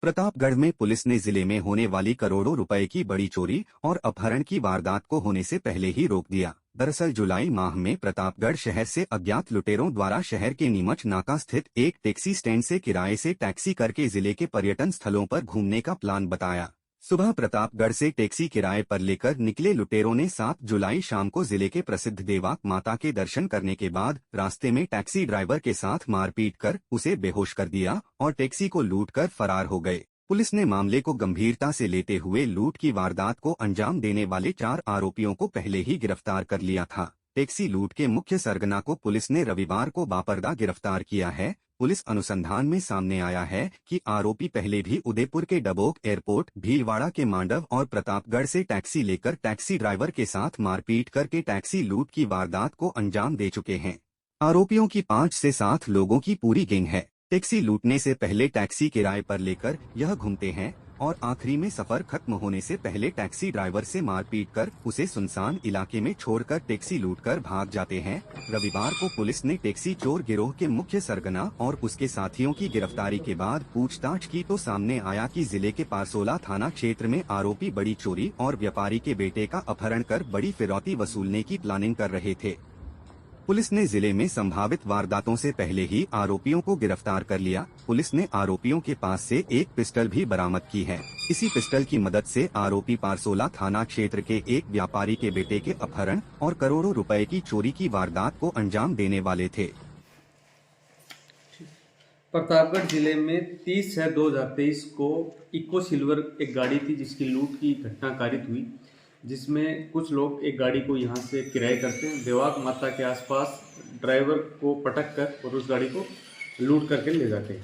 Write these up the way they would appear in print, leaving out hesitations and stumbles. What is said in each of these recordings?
प्रतापगढ़ में पुलिस ने जिले में होने वाली करोड़ों रुपए की बड़ी चोरी और अपहरण की वारदात को होने से पहले ही रोक दिया। दरअसल जुलाई माह में प्रतापगढ़ शहर से अज्ञात लुटेरों द्वारा शहर के नीमच नाका स्थित एक टैक्सी स्टैंड से किराए से टैक्सी करके जिले के पर्यटन स्थलों पर घूमने का प्लान बताया। सुबह प्रतापगढ़ से टैक्सी किराए पर लेकर निकले लुटेरों ने 7 जुलाई शाम को जिले के प्रसिद्ध देवाक माता के दर्शन करने के बाद रास्ते में टैक्सी ड्राइवर के साथ मारपीट कर उसे बेहोश कर दिया और टैक्सी को लूटकर फरार हो गए। पुलिस ने मामले को गंभीरता से लेते हुए लूट की वारदात को अंजाम देने वाले 4 आरोपियों को पहले ही गिरफ्तार कर लिया था। टैक्सी लूट के मुख्य सरगना को पुलिस ने रविवार को बापरदा गिरफ्तार किया है। पुलिस अनुसंधान में सामने आया है कि आरोपी पहले भी उदयपुर के डबोक एयरपोर्ट, भीलवाड़ा के मांडव और प्रतापगढ़ से टैक्सी लेकर टैक्सी ड्राइवर के साथ मारपीट करके टैक्सी लूट की वारदात को अंजाम दे चुके हैं। आरोपियों की 5 से 7 लोगों की पूरी गैंग है। टैक्सी लूटने से पहले टैक्सी किराए पर लेकर यह घूमते हैं और आखिरी में सफर खत्म होने से पहले टैक्सी ड्राइवर से मारपीट कर उसे सुनसान इलाके में छोड़कर टैक्सी लूटकर भाग जाते हैं। रविवार को पुलिस ने टैक्सी चोर गिरोह के मुख्य सरगना और उसके साथियों की गिरफ्तारी के बाद पूछताछ की तो सामने आया कि जिले के पारसोला थाना क्षेत्र में आरोपी बड़ी चोरी और व्यापारी के बेटे का अपहरण कर बड़ी फिरौती वसूलने की प्लानिंग कर रहे थे। पुलिस ने जिले में संभावित वारदातों से पहले ही आरोपियों को गिरफ्तार कर लिया। पुलिस ने आरोपियों के पास से एक पिस्टल भी बरामद की है। इसी पिस्टल की मदद से आरोपी पारसोला थाना क्षेत्र के एक व्यापारी के बेटे के अपहरण और करोड़ों रुपए की चोरी की वारदात को अंजाम देने वाले थे। प्रतापगढ़ जिले में 30/6/2023 को इको सिल्वर एक गाड़ी थी जिसकी लूट की घटना कारित हुई, जिसमें कुछ लोग एक गाड़ी को यहां से किराए करते हैं, देवाक माता के आसपास ड्राइवर को पटक कर और उस गाड़ी को लूट करके ले जाते हैं।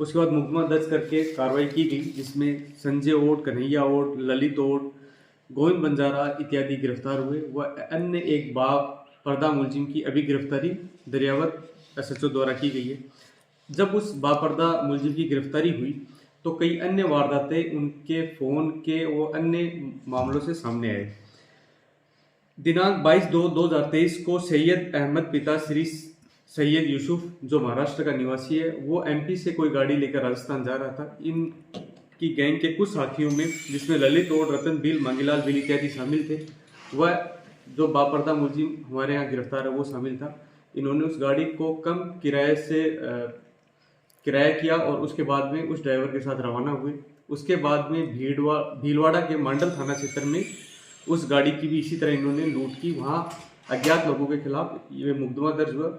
उसके बाद मुकदमा दर्ज करके कार्रवाई की गई, जिसमें संजय ओट, कन्हैया ओट, ललित ओट, गोविंद बंजारा इत्यादि गिरफ्तार हुए। वह अन्य एक बापर्दा मुलजिम की अभी गिरफ्तारी दरियावत SHO द्वारा की गई है। जब उस बापर्दा मुलजिम की गिरफ्तारी हुई तो कई अन्य वारदातें उनके फ़ोन के वो अन्य मामलों से सामने आए। दिनांक 22/2/2023 को सैयद अहमद पिता श्री सैयद यूसुफ, जो महाराष्ट्र का निवासी है, वो MP से कोई गाड़ी लेकर राजस्थान जा रहा था। इनकी गैंग के कुछ साथियों में, जिसमें ललित और रतन भील, मंगीलाल भील इत्यादि शामिल थे, वह जो बापर्दा मुलजिम हमारे यहाँ गिरफ्तार है वो शामिल था। इन्होंने उस गाड़ी को कम किराए से किराया किया और उसके बाद में उस ड्राइवर के साथ रवाना हुए। उसके बाद में भीलवाड़ा के मांडल थाना क्षेत्र में उस गाड़ी की भी इसी तरह इन्होंने लूट की। वहाँ अज्ञात लोगों के खिलाफ ये मुकदमा दर्ज हुआ।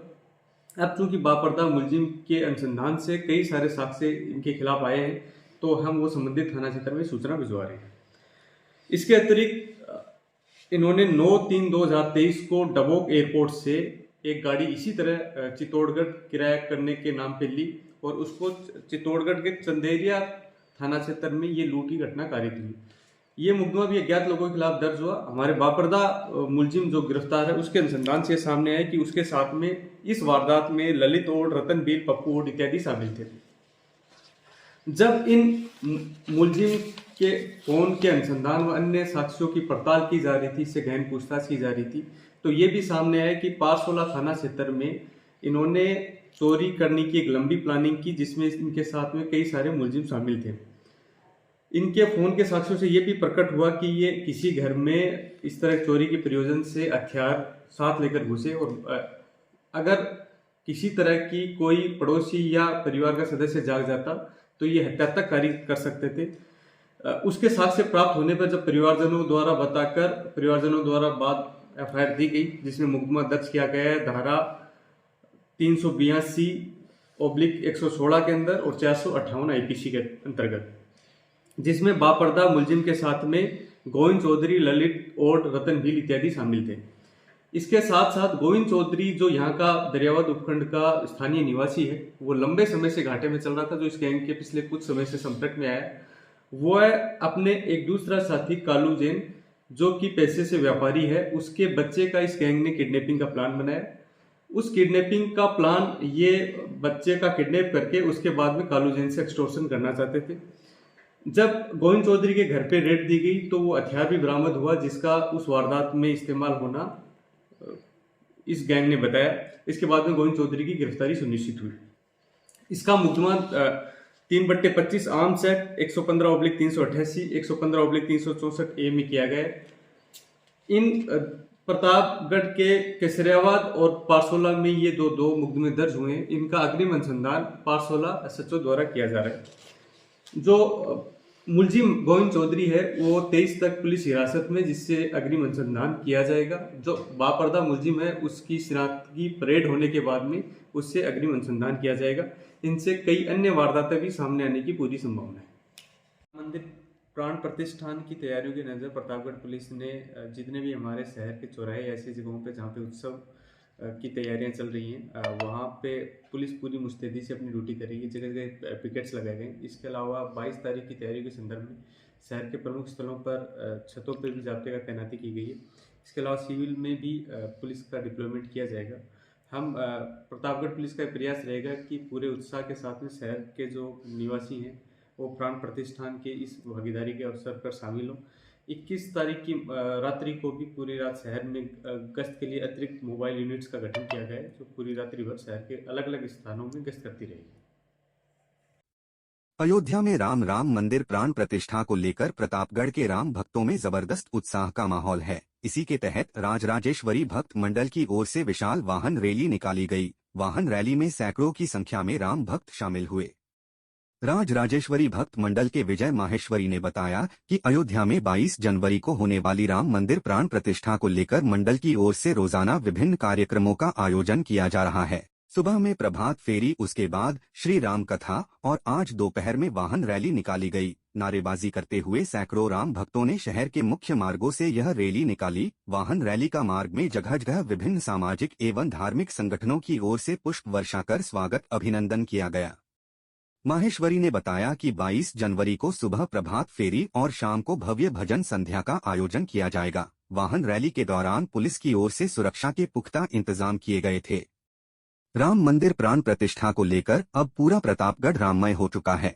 अब चूंकि बापर्दा मुलजिम के अनुसंधान से कई सारे साक्ष्य इनके खिलाफ आए हैं, तो हम वो संबंधित थाना क्षेत्र में सूचना भिजवा रहे हैं। इसके अतिरिक्त इन्होंने 9/3/2023 को डबोक एयरपोर्ट से एक गाड़ी इसी तरह चित्तौड़गढ़ किराया करने के नाम पर ली और उसको चित्तौड़गढ़ के चंदेरिया थाना क्षेत्र में ये लूट की घटना कारित हुई। ये मुकदमा भी अज्ञात लोगों के खिलाफ दर्ज हुआ। हमारे बापर्दा मुलजिम जो गिरफ्तार है उसके अनुसंधान से सामने आया कि उसके साथ में इस वारदात में ललित ओड, रतन भील, पप्पू ओड इत्यादि शामिल थे। जब इन मुलजिम के फोन के अनुसंधान व अन्य साक्ष्यों की पड़ताल की जा रही थी, इससे गहन पूछताछ की जा रही थी, तो ये भी सामने आया कि पारसोला थाना क्षेत्र में इन्होंने चोरी करने की एक लंबी प्लानिंग की, जिसमें इनके साथ में कई सारे मुलजिम शामिल थे। इनके फोन के साक्ष्यों से ये भी प्रकट हुआ कि ये किसी घर में इस तरह चोरी के प्रयोजन से हथियार साथ लेकर घुसे और अगर किसी तरह की कोई पड़ोसी या परिवार का सदस्य जाग जाता तो ये हत्या तक कर सकते थे। उसके साक्ष्य प्राप्त होने पर जब परिवारजनों द्वारा बताकर परिवारजनों द्वारा बाद FIR दी गई, जिसमें मुकदमा दर्ज किया गया है धारा 382/116 के अंदर और 458 IPC के अंतर्गत, जिसमें बापर्दा मुलजिम के साथ में गोविंद चौधरी, ललित ओट, रतन भील इत्यादि शामिल थे। इसके साथ साथ गोविंद चौधरी, जो यहाँ का दरियावत उपखंड का स्थानीय निवासी है, वो लंबे समय से घाटे में चल रहा था, जो इस गैंग के पिछले कुछ समय से संपर्क में आया। वो है अपने एक दूसरा साथी कालू जैन, जो कि पैसे से व्यापारी है, उसके बच्चे का इस गैंग ने किडनैपिंग का प्लान बनाया। उस किडनैपिंग का प्लान ये बच्चे का किडनैप करके उसके बाद में कालू जैन से एक्सटॉर्शन करना चाहते थे। जब गोविंद चौधरी के घर पे रेड दी गई तो वो हथियार भी बरामद हुआ, जिसका उस वारदात में इस्तेमाल होना इस गैंग ने बताया। इसके बाद में गोविंद चौधरी की गिरफ्तारी सुनिश्चित हुई। इसका मुकदमा 3/25 आम सेट 115/388, 115/364 ए में किया गया है। इन प्रतापगढ़ के केसरियावाद और पारसोला में ये दो मुकदमे दर्ज हुए हैं। इनका अग्रिम अनुसंधान पारसोला एसएचओ द्वारा किया जा रहा है। जो मुलजिम गोविंद चौधरी है वो 23 तक पुलिस हिरासत में, जिससे अग्रिम अनुसंधान किया जाएगा। जो बापर्दा मुलजिम है उसकी शिनाख्त की परेड होने के बाद में उससे अग्रिम अनुसंधान किया जाएगा। इनसे कई अन्य वारदातें भी सामने आने की पूरी संभावना है। मंदिर प्राण प्रतिष्ठान की तैयारियों के नज़र प्रतापगढ़ पुलिस ने जितने भी हमारे शहर के चौराहे ऐसी जगहों पे जहाँ पे उत्सव की तैयारियां चल रही हैं वहाँ पे पुलिस पूरी मुस्तैदी से अपनी ड्यूटी करेगी। जगह जगह पिकेट्स लगाए गए। इसके अलावा 22 तारीख की तैयारी के संदर्भ में शहर के प्रमुख स्थलों पर छतों पर भी जाब्ते का तैनाती की गई है। इसके अलावा सिविल में भी पुलिस का डिप्लॉयमेंट किया जाएगा। हम प्रतापगढ़ पुलिस का प्रयास रहेगा कि पूरे उत्साह के साथ में शहर के जो निवासी हैं वो प्राण प्रतिष्ठान के इस भागीदारी के अवसर पर शामिल हों। 21 तारीख की रात्रि को भी पूरी रात शहर में गश्त के लिए अतिरिक्त मोबाइल यूनिट्स का गठन किया गया है, जो पूरी रात्रि भर शहर के अलग अलग स्थानों में गश्त करती रहेगी। अयोध्या में राम मंदिर प्राण प्रतिष्ठा को लेकर प्रतापगढ़ के राम भक्तों में जबरदस्त उत्साह का माहौल है। इसी के तहत राजराजेश्वरी भक्त मंडल की ओर से विशाल वाहन रैली निकाली गई। वाहन रैली में सैकड़ों की संख्या में राम भक्त शामिल हुए। राजराजेश्वरी भक्त मंडल के विजय माहेश्वरी ने बताया कि अयोध्या में 22 जनवरी को होने वाली राम मंदिर प्राण प्रतिष्ठा को लेकर मंडल की ओर से रोजाना विभिन्न कार्यक्रमों का आयोजन किया जा रहा है। सुबह में प्रभात फेरी, उसके बाद श्री राम कथा और आज दोपहर में वाहन रैली निकाली गई। नारेबाजी करते हुए सैकड़ों राम भक्तों ने शहर के मुख्य मार्गों से यह रैली निकाली। वाहन रैली का मार्ग में जगह जगह विभिन्न सामाजिक एवं धार्मिक संगठनों की ओर से पुष्प वर्षा कर स्वागत अभिनंदन किया गया। माहेश्वरी ने बताया कि 22 जनवरी को सुबह प्रभात फेरी और शाम को भव्य भजन संध्या का आयोजन किया जाएगा। वाहन रैली के दौरान पुलिस की ओर से सुरक्षा के पुख्ता इंतजाम किए गए थे। राम मंदिर प्राण प्रतिष्ठा को लेकर अब पूरा प्रतापगढ़ राममय हो चुका है।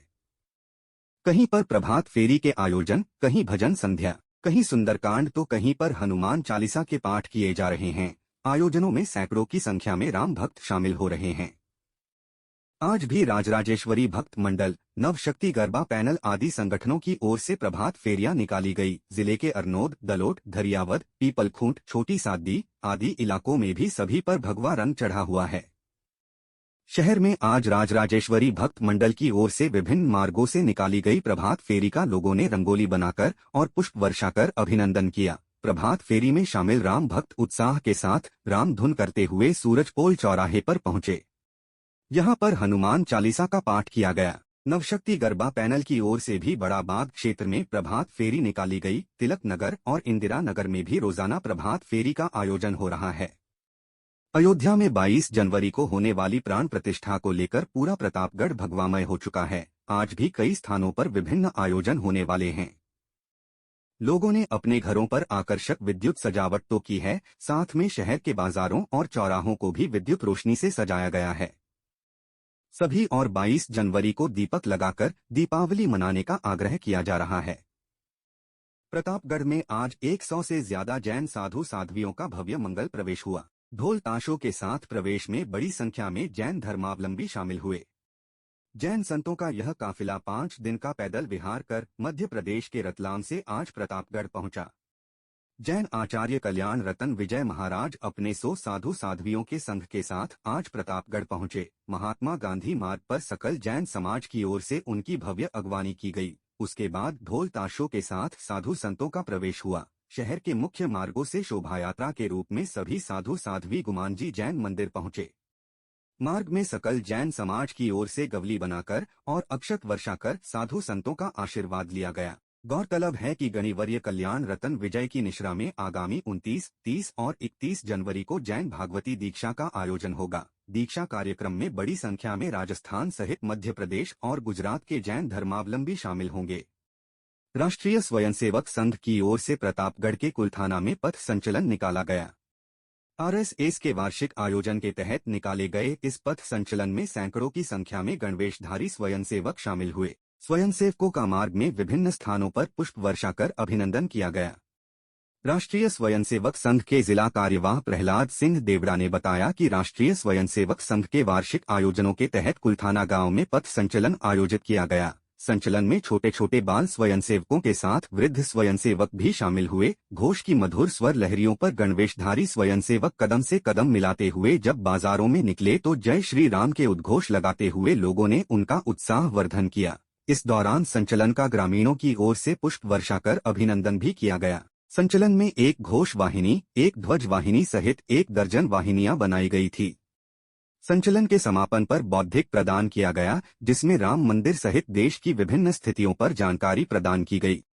कहीं पर प्रभात फेरी के आयोजन, कहीं भजन संध्या, कहीं सुंदरकांड तो कहीं पर हनुमान चालीसा के पाठ किए जा रहे हैं। आयोजनों में सैकड़ों की संख्या में राम भक्त शामिल हो रहे हैं। आज भी राजराजेश्वरी भक्त मंडल, नवशक्ति गरबा पैनल आदि संगठनों की ओर से प्रभात फेरियां निकाली गई। जिले के अरनोद, दलोट, धरियावद, पीपलखूंट, छोटी सादी आदि इलाकों में भी सभी पर भगवा रंग चढ़ा हुआ है। शहर में आज राजराजेश्वरी भक्त मंडल की ओर से विभिन्न मार्गों से निकाली गई प्रभात फेरी का लोगों ने रंगोली बनाकर और पुष्प वर्षा कर अभिनंदन किया। प्रभात फेरी में शामिल राम भक्त उत्साह के साथ राम धुन करते हुए सूरजपोल चौराहे पर पहुंचे। यहां पर हनुमान चालीसा का पाठ किया गया। नवशक्ति गरबा पैनल की ओर से भी बड़ा बाग क्षेत्र में प्रभात फेरी निकाली गई। तिलक नगर और इंदिरा नगर में भी रोजाना प्रभात फेरी का आयोजन हो रहा है। अयोध्या में 22 जनवरी को होने वाली प्राण प्रतिष्ठा को लेकर पूरा प्रतापगढ़ भगवामय हो चुका है। आज भी कई स्थानों पर विभिन्न आयोजन होने वाले हैं। लोगों ने अपने घरों पर आकर्षक विद्युत सजावट तो की है, साथ में शहर के बाजारों और चौराहों को भी विद्युत रोशनी से सजाया गया है। सभी और 22 जनवरी को दीपक लगाकर दीपावली मनाने का आग्रह किया जा रहा है। प्रतापगढ़ में आज 100 से ज्यादा जैन साधु साध्वियों का भव्य मंगल प्रवेश हुआ। ढोल ताशों के साथ प्रवेश में बड़ी संख्या में जैन धर्मावलंबी शामिल हुए। जैन संतों का यह काफिला 5 दिन का पैदल विहार कर मध्य प्रदेश के रतलाम से आज प्रतापगढ़ पहुंचा। जैन आचार्य कल्याण रतन विजय महाराज अपने 100 साधु साध्वियों के संघ के साथ आज प्रतापगढ़ पहुंचे। महात्मा गांधी मार्ग पर सकल जैन समाज की ओर से उनकी भव्य अगवानी की गई। उसके बाद ढोल ताशों के साथ साधु संतों का प्रवेश हुआ। शहर के मुख्य मार्गों से शोभायात्रा के रूप में सभी साधु साध्वी गुमानजी जैन मंदिर पहुंचे। मार्ग में सकल जैन समाज की ओर से गवली बनाकर और अक्षत वर्षा कर साधु संतों का आशीर्वाद लिया गया। गौरतलब है कि गणिवर्य कल्याण रतन विजय की निश्रा में आगामी 29, 30 और 31 जनवरी को जैन भागवती दीक्षा का आयोजन होगा। दीक्षा कार्यक्रम में बड़ी संख्या में राजस्थान सहित मध्य प्रदेश और गुजरात के जैन धर्मावलंबी शामिल होंगे। राष्ट्रीय स्वयंसेवक संघ की ओर से प्रतापगढ़ के कुलथाना में पथ संचलन निकाला गया। आरएसएस के वार्षिक आयोजन के तहत निकाले गए इस पथ संचलन में सैकड़ों की संख्या में गणवेशधारी स्वयंसेवक शामिल हुए। स्वयंसेवकों का मार्ग में विभिन्न स्थानों पर पुष्प वर्षा कर अभिनंदन किया गया। राष्ट्रीय स्वयंसेवक संघ के जिला कार्यवाह प्रहलाद सिंह देवड़ा ने बताया कि राष्ट्रीय स्वयंसेवक संघ के वार्षिक आयोजनों के तहत कुलथाना गांव में पथ संचलन आयोजित किया गया। संचलन में छोटे छोटे बाल स्वयंसेवकों के साथ वृद्ध स्वयंसेवक भी शामिल हुए। घोष की मधुर स्वर लहरियों पर गणवेशधारी स्वयंसेवक कदम से कदम मिलाते हुए जब बाजारों में निकले तो जय श्री राम के उद्घोष लगाते हुए लोगों ने उनका उत्साहवर्धन किया। इस दौरान संचलन का ग्रामीणों की ओर से पुष्प वर्षा कर अभिनंदन भी किया गया। संचलन में एक घोष वाहिनी, एक ध्वज वाहिनी सहित 1 दर्जन वाहिनियां बनाई गई थी। संचलन के समापन पर बौद्धिक प्रदान किया गया, जिसमें राम मंदिर सहित देश की विभिन्न स्थितियों पर जानकारी प्रदान की गई।